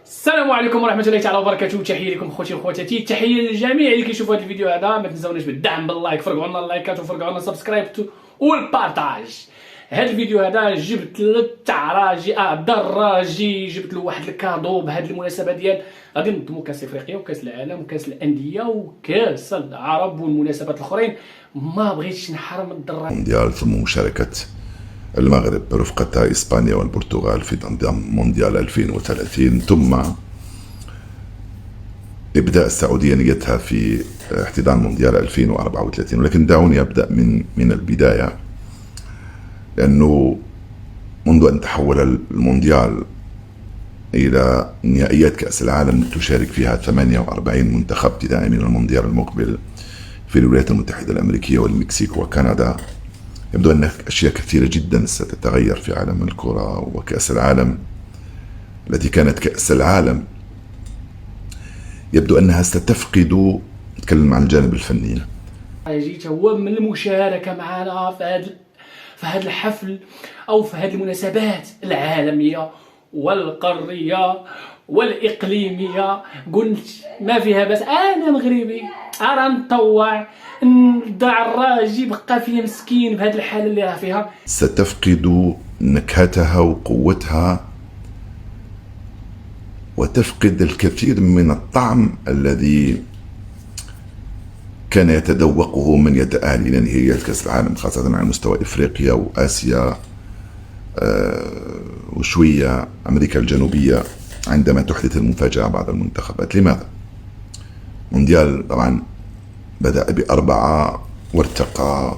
السلام عليكم ورحمه الله تعالى وبركاته. تحيه لكم خوتي وخواتاتي، تحيه للجميع اللي كيشوفوا هذا الفيديو هذا. ما تنساوناش بالدعم باللايك، فرقعوا لنا اللايكات وفرقعوا لنا سبسكرايب والبارطاج. هذا الفيديو هذا جبت دراجي، جبت له واحد الكادو بهذه المناسبه ديال غادي ننظموا كاس افريقيا وكاس العالم وكاس الانديه وكاس العرب والمناسبات الاخرين. ما بغيتش نحرم الدراجي مونديال، ثم مشاركة المغرب برفقة إسبانيا والبرتغال في تنظيم مونديال 2030، ثم إبداء السعودية نيتها في احتضان مونديال 2034. ولكن دعوني أبدأ من البداية، لأنه منذ أن تحول المونديال إلى نهائيات كأس العالم تشارك فيها 48 منتخب ابتداء من المونديال المقبل في الولايات المتحدة الأمريكية والمكسيك وكندا، يبدو أن أشياء كثيرة جدا ستتغير في عالم الكرة. وكأس العالم التي كانت كأس العالم يبدو أنها ستفقد، نتكلم عن الجانب الفني، جيت هو من المشاركه معنا في هذا الحفل او في هذه المناسبات العالميه والقاريه والاقليميه. قلت ما فيها بس انا مغربي ارى نطوع الدراجي بقى فيها مسكين بهذه الحاله اللي راه فيها، ستفقد نكهتها وقوتها وتفقد الكثير من الطعم الذي كان يتذوقه من يتأهل إلى نهائيات كأس العالم، خاصة على مستوى إفريقيا وآسيا وشوية أمريكا الجنوبية، عندما تحدث المفاجأة بعض المنتخبات. لماذا؟ مونديال طبعا بدأ ب4 وارتقى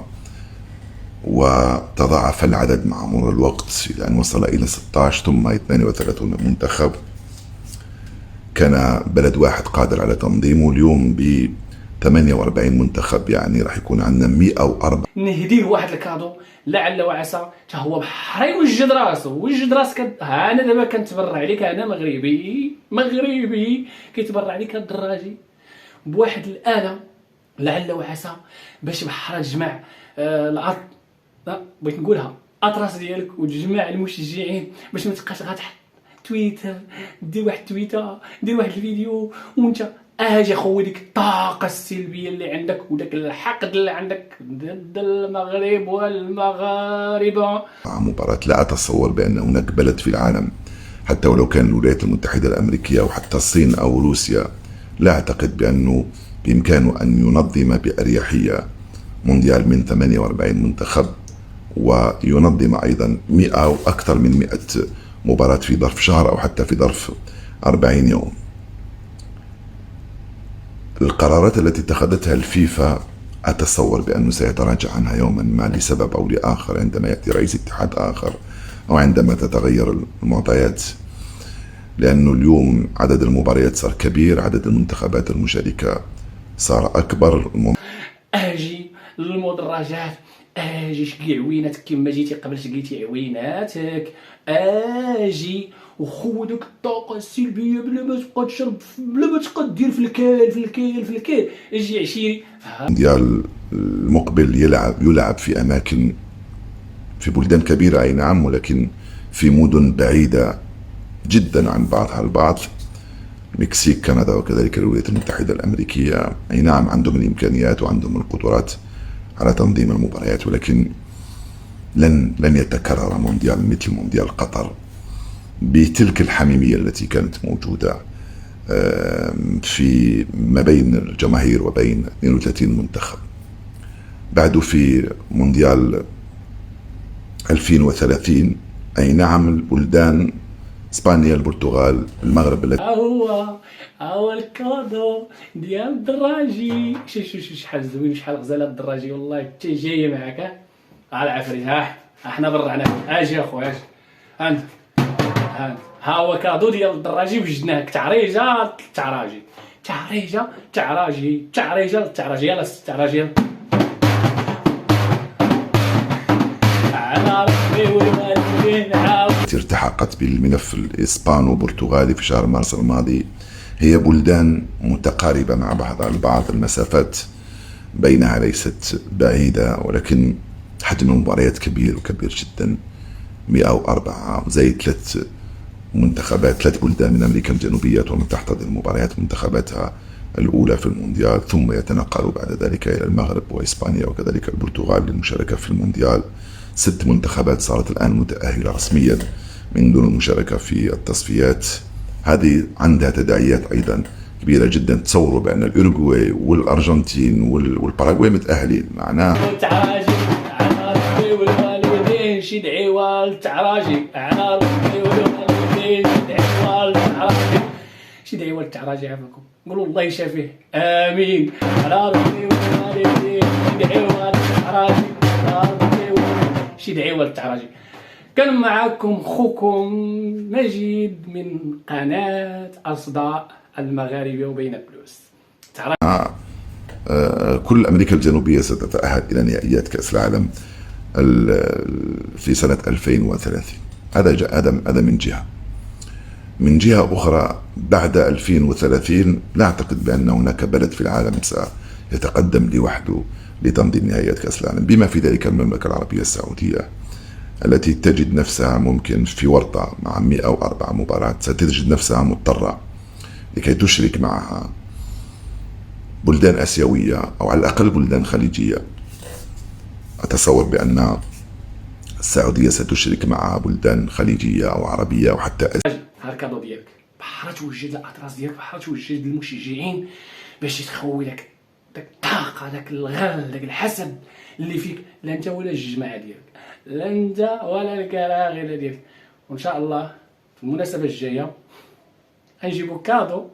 وتضاعف العدد مع مرور الوقت إلى أن وصل إلى 16 ثم 32 منتخب. كان بلد واحد قادر على تنظيمه، اليوم ب 48 منتخب، يعني راح يكون عندنا 104. نهديه واحد الكادو لعل وعسى حتى هو بحر يوجد راسه. وجد راسك، انا دابا كنتبرع عليك، انا مغربي كيتبرع عليك الدراجي بواحد الاله لعل وعسى باش بحر تجمع بغيت نقولها اطراس ديالك وتجمع المشجعين، باش ما تبقاش غتحط تويتر، دير واحد تويتر، دير واحد الفيديو وانت اجي خوي ديك الطاقه السلبيه اللي عندك وداك الحقد اللي عندك ضد المغرب والمغاربه. مباراة لا أتصور بأن هناك بلد في العالم، حتى ولو كان الولايات المتحدة الأمريكية أو حتى الصين أو روسيا، لا أعتقد بأنه بإمكانه أن ينظم بأريحية مونديال من 48 منتخب وينظم أيضا 100 أو أكثر من 100 مباراة في ظرف شهر أو حتى في ظرف 40 يوم. القرارات التي اتخذتها الفيفا أتصور بأنه سيتراجع عنها يوما ما لسبب أو لآخر، عندما يأتي رئيس اتحاد آخر أو عندما تتغير المعطيات، لأنه اليوم عدد المباريات صار كبير، عدد المنتخبات المشاركة صار أكبر. أجي للمدرجات، اجي شقي عويناتك كما جيتي قبل شقيتي عويناتك، اجي وخو داك الطاقه السلبيه بلا ما تبقى تشرب، بلا ما تبقى دير في الكيل اجي عشيري. ديال المقبل يلعب في اماكن، في بلدان كبيره اي نعم، ولكن في مدن بعيده جدا عن بعضها البعض، المكسيك، كندا، وكذلك الولايات المتحده الامريكيه. اي نعم عندهم الامكانيات وعندهم القدرات على تنظيم المباريات، ولكن لن يتكرر مونديال مثل مونديال قطر بتلك الحميمية التي كانت موجودة في ما بين الجماهير وبين 32 منتخب. بعد في مونديال 2030 أي نعم البلدان إسبانيا، البرتغال، المغرب التي هو الكادو ديال الدراجي. شحال زوين، شحال غزاله الدراجي والله. حتى جايه معاك على العفريت. احنا برعناك. اجي اخويا، اجي ها هو كادو ديال الدراجي وجدناك. تعريجه يلا التعراجي على ربي والوالدين. التحقت بالملف الإسبانو برتغالي في شهر مارس الماضي. هي بلدان متقاربة مع بعضها البعض، المسافات بينها ليست بعيدة، ولكن حجم المباريات كبير وكبير جدا. 104 زي 3 منتخبات 3 بلدان من أمريكا الجنوبية تحتضن مباريات منتخباتها الأولى في المونديال، ثم يتنقل بعد ذلك إلى المغرب وإسبانيا وكذلك البرتغال للمشاركة في المونديال. 6 منتخبات صارت الآن متأهلة رسميا من دون المشاركة في التصفيات. هذه عندها تداعيات أيضا كبيرة جدا. تصوروا بأن الأوروغواي والأرجنتين والباراغواي متأهلين، معناه شي دعيوه للتعراجي على ربي والوالدين، شي دعيوه للتعراجي عافاكم، قولوا الله يشافيه امين. على ربي والوالدين شي دعيوه للتعراجي، على ربي شي دعيوه للتعراجي. كان معكم خوكم مجيد من قناه اصداء المغاربه وبين بلوس. كل أمريكا الجنوبية ستتأهل إلى نهائيات كأس العالم في سنة 2030. هذا من جهة. من جهة أخرى بعد 2030 لا أعتقد بأن هناك بلد في العالم سيتقدم لوحده لتنظيم نهائيات كأس العالم، بما في ذلك المملكة العربية السعودية التي تجد نفسها ممكن في ورطة مع 104 مباراة، ستجد نفسها مضطرة لكي تشرك معها بلدان آسيوية أو على الأقل بلدان خليجية. أتصور بأن السعودية ستشرك معها بلدان خليجية أو عربية أو حتى هالكادو ديالك بحال توجد الأطراس ديالك، بحال توجد المشجعين باش يتخوي لك داك الطاقة، داك الغل، داك الحسد اللي فيك. لا أنت ولا الجماعة ديالك، لا أنت ولا الكراغيلة ديالك. وإن شاء الله في المناسبة الجاية غنجيبو كادو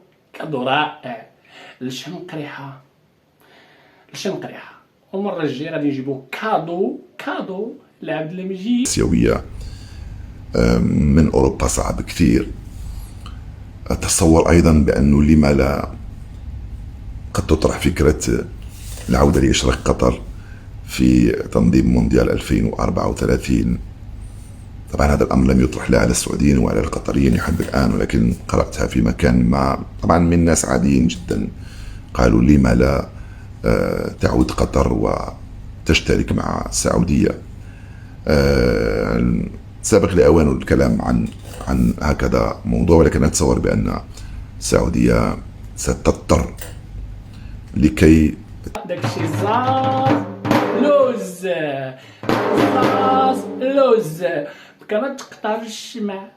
رائع للشنقريحة، والمرة الجاية غادي نجيبو كادو لعبد المجيد. آسيوية من أوروبا صعب كثير. أتصور أيضا بأنه لما لا قد تطرح فكرة العودة لإشراك قطر في تنظيم مونديال 2034. طبعا هذا الأمر لم يطرح لا على السعوديين ولا القطريين لحد الآن، ولكن قرأتها في مكان ما طبعا من ناس عاديين جدا قالوا لما لا تعود قطر وتشترك مع السعودية. سابق لأوانه الكلام عن هكذا موضوع، ولكن أتصور بأن السعودية ستضطر لكي داكشي زاز لوز كما تقطر الشمع،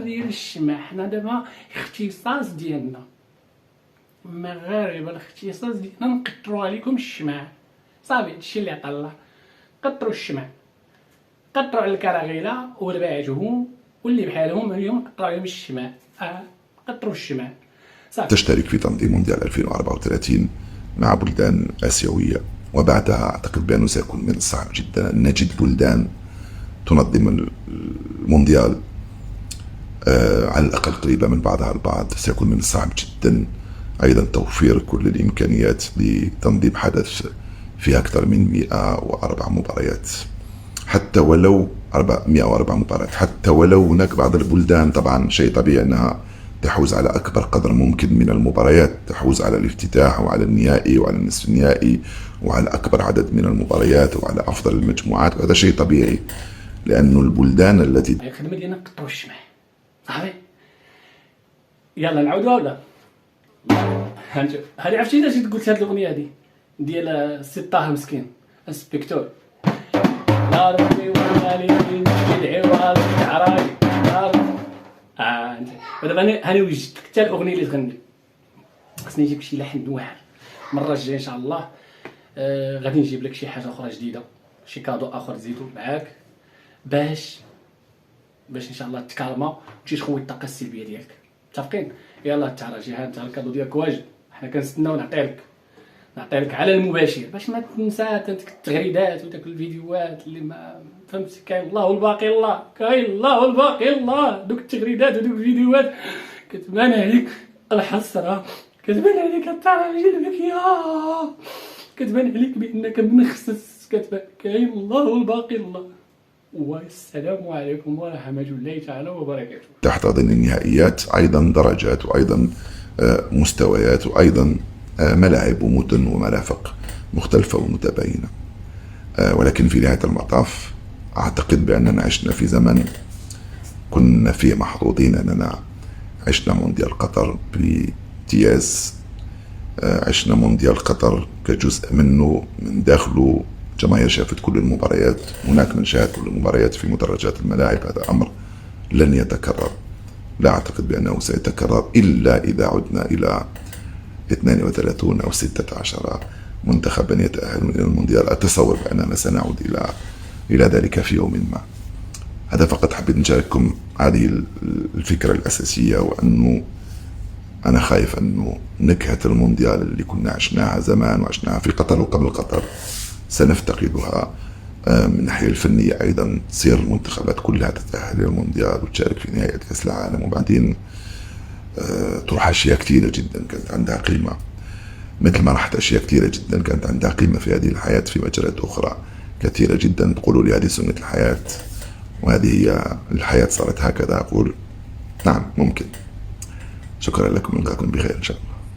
ديال الشمع. حنا دابا اختصاص ديالنا مغاربه، الاختصاص ديالنا نقطروا عليكم الشمع صافي. هادشي اللي عطا الله، قطروا الشمع، قطروا على الكراغيله ورباعتهم واللي بحالهم اليوم قطروا عليهم الشمع. قطروا الشمع صافي. تشترك في تنظيم مونديال 2034 مع بلدان آسيوية، وبعدها أعتقد بأنه سيكون من الصعب جدا أن نجد بلدان تنظم المونديال على الأقل قريبة من بعضها البعض. سيكون من الصعب جدا أيضا توفير كل الإمكانيات لتنظيم حدث فيه أكثر من 104 مباريات، حتى ولو 104 مباريات، حتى ولو هناك بعض البلدان طبعا شيء طبيعي أنها تحوز على أكبر قدر ممكن من المباريات، تحوز على الافتتاح وعلى النهائي وعلى النصف النهائي وعلى أكبر عدد من المباريات وعلى أفضل المجموعات، وهذا شيء طبيعي لأنه البلدان التي الخدمة ديالنا قطروا الشمع صافي. يلا نعاودوها ولا هانشوف. هادي عرفتي علاش قلت هاد الأغنية هادي ديال السي طه مسكين السبيكتور؟ لا ربي والوالدين يدعيوها للتعراجي. ودابا هاني وجدت حتى الأغنية اللي تغني. خصني نجيب شي لحن واعر المرة الجاية إن شاء الله. غادي نجيب لك شي حاجة أخرى جديدة، شي كادو آخر تزيدو معاك باش إن شاء الله تكالما وتجي تخوي الطاقة السلبية ديالك. متفقين؟ يلا التعراجي ها انت الكادو ديالك واجد، حنا كنستناو نعطيلك على المباشر باش ما تنسى ديك التغريدات وداك الفيديوهات اللي ما فهمتي. كاين الله والباقي الله، كاين الله والباقي الله. دوك التغريدات ودوك الفيديوهات كتبان عليك الحسرة، كتبان عليك التعراجي البكية، كتبان عليك بانك منخسس، كتبان كاين الله والباقي الله. والسلام عليكم ورحمة الله تعالى وبركاته. تحتضن النهائيات أيضا درجات وأيضا مستويات وأيضا ملاعب ومدن ومرافق مختلفة ومتباينة، ولكن في نهاية المطاف أعتقد بأننا عشنا في زمن كنا فيه محظوظين أننا عشنا مونديال قطر بامتياز. عشنا مونديال قطر كجزء منه من داخله. جماهير شافت كل المباريات، هناك من شاهد كل المباريات في مدرجات الملاعب. هذا أمر لن يتكرر، لا أعتقد بأنه سيتكرر إلا إذا عدنا إلى 32 أو 16 منتخبا يتأهلون إلى المونديال. أتصور بأننا سنعود إلى ذلك في يوم ما. هذا فقط حبيت نشارككم هذه الفكرة الأساسية، وأنه أنا خايف أنه نكهة المونديال اللي كنا عشناها زمان وعشناها في قطر وقبل قطر سنفتقدها. من الناحية الفنية أيضا تصير المنتخبات كلها تتأهل إلى المونديال وتشارك في نهائي كأس العالم، وبعدين تروح أشياء كثيرة جدا كانت عندها قيمة، مثل ما راحت أشياء كثيرة جدا كانت عندها قيمة في هذه الحياة في مجالات أخرى كثيرة جدا. تقولوا لي هذه سنة الحياة وهذه هي الحياة صارت هكذا، أقول نعم ممكن. شكرا لكم، نلقاكم بخير إن شاء الله.